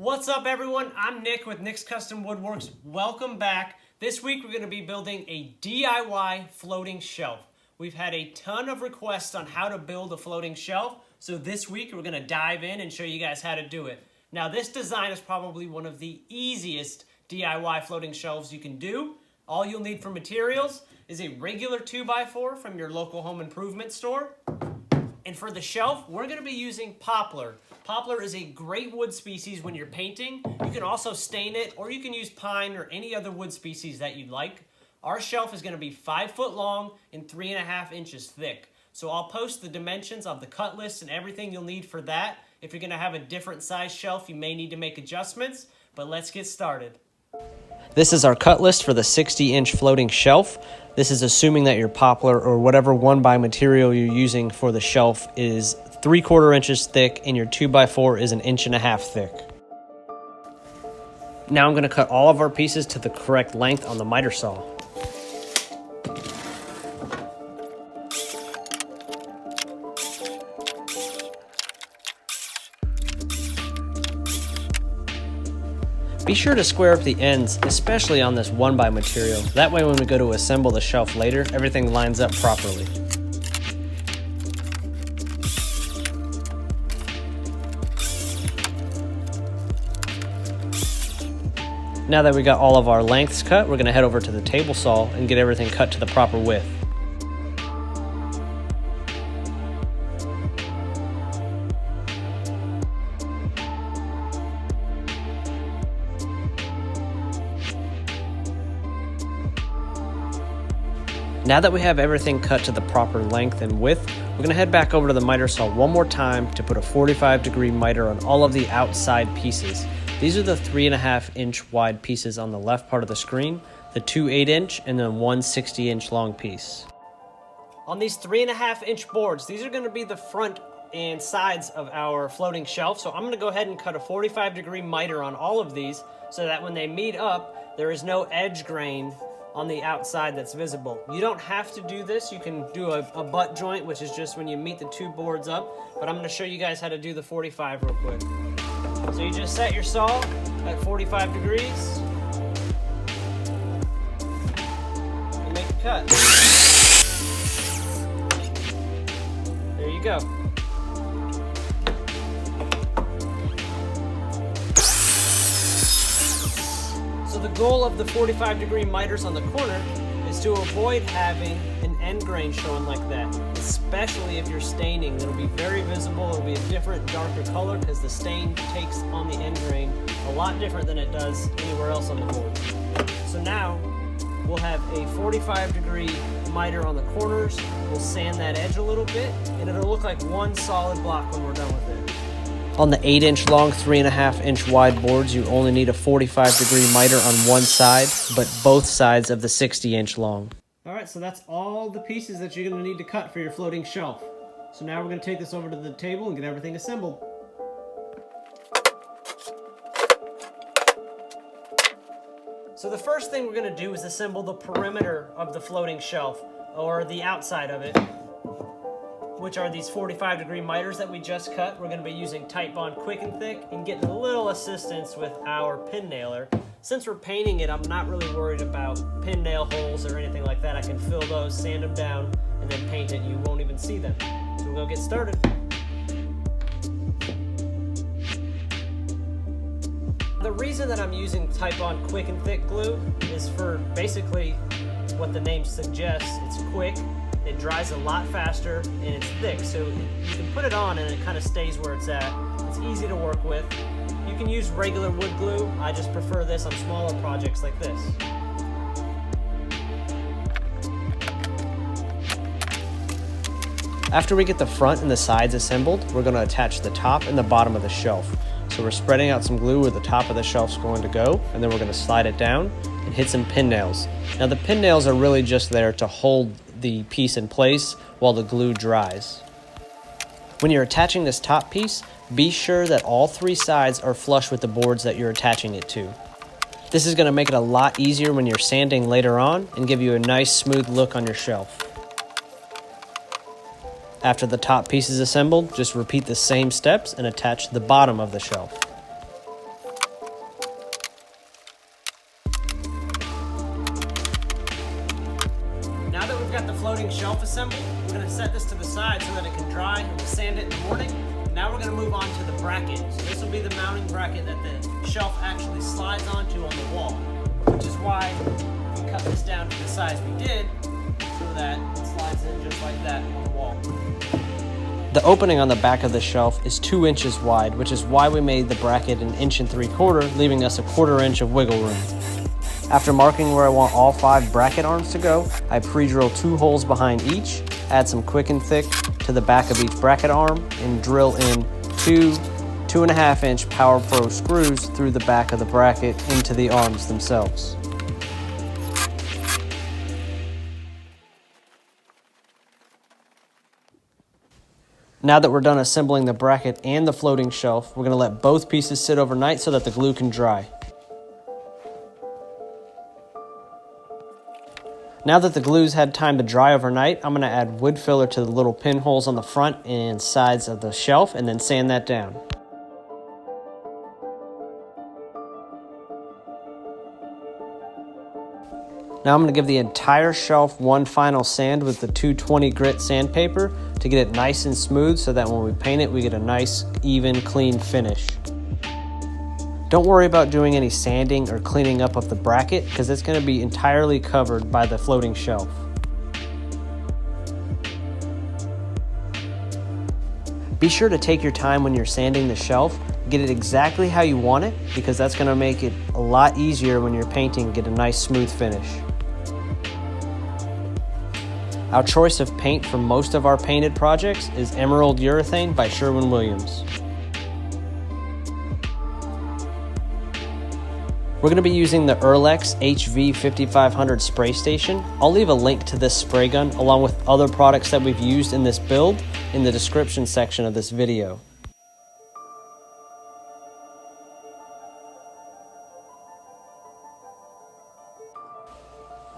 What's up everyone? I'm Nick with Nick's Custom Woodworks. Welcome back. This week we're going to be building a DIY floating shelf. We've had a ton of requests on how to build a floating shelf, so this week we're going to dive in and show you guys how to do it. Now this design is probably one of the easiest DIY floating shelves you can do. All you'll need for materials is a regular 2x4 from your local home improvement store. And for the shelf, we're going to be using poplar. Poplar is a great wood species when you're painting. You can also stain it, or you can use pine or any other wood species that you'd like. Our shelf is going to be 5 foot long and 3.5 inches thick. So I'll post the dimensions of the cut list and everything you'll need for that. If you're going to have a different size shelf, you may need to make adjustments, but let's get started. This is our cut list for the 60-inch floating shelf. This is assuming that your poplar or whatever 1x material you're using for the shelf is 3/4 inches thick and your 2x4 is 1.5 inches thick. Now I'm going to cut all of our pieces to the correct length on the miter saw. Be sure to square up the ends, especially on this 1x material. That way when we go to assemble the shelf later, everything lines up properly. Now that we got all of our lengths cut, we're going to head over to the table saw and get everything cut to the proper width. Now that we have everything cut to the proper length and width, we're going to head back over to the miter saw one more time to put a 45-degree miter on all of the outside pieces. These are the 3.5 inch wide pieces on the left part of the screen, the 2 8-inch, and then one 60-inch long piece. On these 3.5 inch boards, these are going to be the front and sides of our floating shelf, so I'm going to go ahead and cut a 45-degree miter on all of these so that when they meet up, there is no edge grain on the outside that's visible. You don't have to do this. You can do a butt joint, which is just when you meet the two boards up, but I'm going to show you guys how to do the 45 real quick. So you just set your saw at 45 degrees. You make a cut. There you go. So the goal of the 45-degree miters on the corner is to avoid having an end grain showing like that, especially if you're staining. It'll be very visible. It'll be a different, darker color because the stain takes on the end grain a lot different than it does anywhere else on the board. So now we'll have a 45-degree miter on the corners. We'll sand that edge a little bit, and it'll look like one solid block when we're done with it. On the 8-inch long, 3.5 inch wide boards, you only need a 45-degree miter on one side, but both sides of the 60-inch long. Alright, so that's all the pieces that you're going to need to cut for your floating shelf. So now we're going to take this over to the table and get everything assembled. So the first thing we're going to do is assemble the perimeter of the floating shelf, or the outside of it, which are these 45-degree miters that we just cut. We're going to be using Titebond Quick and Thick and getting a little assistance with our pin nailer. Since we're painting it, I'm not really worried about pin nail holes or anything like that. I can fill those, sand them down, and then paint it. You won't even see them. So we'll go get started. The reason that I'm using Titebond Quick and Thick glue is for basically what the name suggests. It's quick. It dries a lot faster, and it's thick, so you can put it on and it kind of stays where it's at. It's easy to work with. You can use regular wood glue. I just prefer this on smaller projects like this. After we get the front and the sides assembled, we're going to attach the top and the bottom of the shelf. So we're spreading out some glue where the top of the shelf's going to go, and then we're going to slide it down and hit some pin nails. Now the pin nails are really just there to hold the piece in place while the glue dries. When you're attaching this top piece, be sure that all 3 sides are flush with the boards that you're attaching it to. This is going to make it a lot easier when you're sanding later on and give you a nice smooth look on your shelf. After the top piece is assembled, just repeat the same steps and attach the bottom of the shelf. floating shelf assembled. We're going to set this to the side so that it can dry, and we'll sand it in the morning. Now we're going to move on to the bracket. So this will be the mounting bracket that the shelf actually slides onto on the wall, which is why we cut this down to the size we did, so that it slides in just like that on the wall. The opening on the back of the shelf is 2 inches wide, which is why we made the bracket 1 3/4 inches, leaving us a 1/4 inch of wiggle room. After marking where I want all 5 bracket arms to go, I pre-drill 2 holes behind each, add some quick and thick to the back of each bracket arm, and drill in 2 2.5 inch Power Pro screws through the back of the bracket into the arms themselves. Now that we're done assembling the bracket and the floating shelf, we're going to let both pieces sit overnight so that the glue can dry. Now that the glue's had time to dry overnight, I'm going to add wood filler to the little pinholes on the front and sides of the shelf and then sand that down. Now I'm going to give the entire shelf one final sand with the 220 grit sandpaper to get it nice and smooth so that when we paint it, we get a nice, even, clean finish. Don't worry about doing any sanding or cleaning up of the bracket because it's going to be entirely covered by the floating shelf. Be sure to take your time when you're sanding the shelf. Get it exactly how you want it because that's going to make it a lot easier when you're painting, get a nice smooth finish. Our choice of paint for most of our painted projects is Emerald Urethane by Sherwin-Williams. We're going to be using the Erlex HV5500 spray station. I'll leave a link to this spray gun along with other products that we've used in this build in the description section of this video.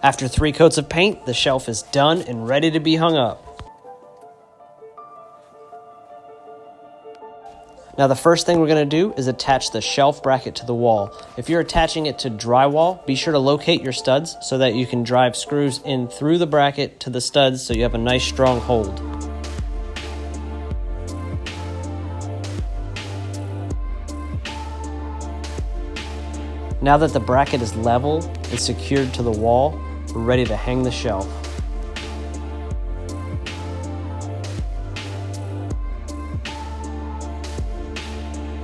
After 3 coats of paint, the shelf is done and ready to be hung up. Now the first thing we're going to do is attach the shelf bracket to the wall. If you're attaching it to drywall, be sure to locate your studs so that you can drive screws in through the bracket to the studs so you have a nice strong hold. Now that the bracket is level and secured to the wall, we're ready to hang the shelf.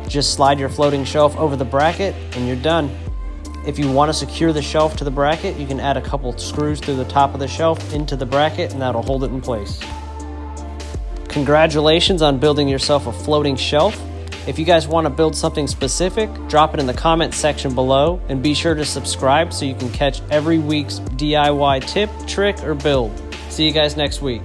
Just slide your floating shelf over the bracket and you're done. If you want to secure the shelf to the bracket, you can add a couple screws through the top of the shelf into the bracket and that'll hold it in place. Congratulations on building yourself a floating shelf. If you guys want to build something specific, drop it in the comment section below and be sure to subscribe so you can catch every week's DIY tip, trick, or build. See you guys next week.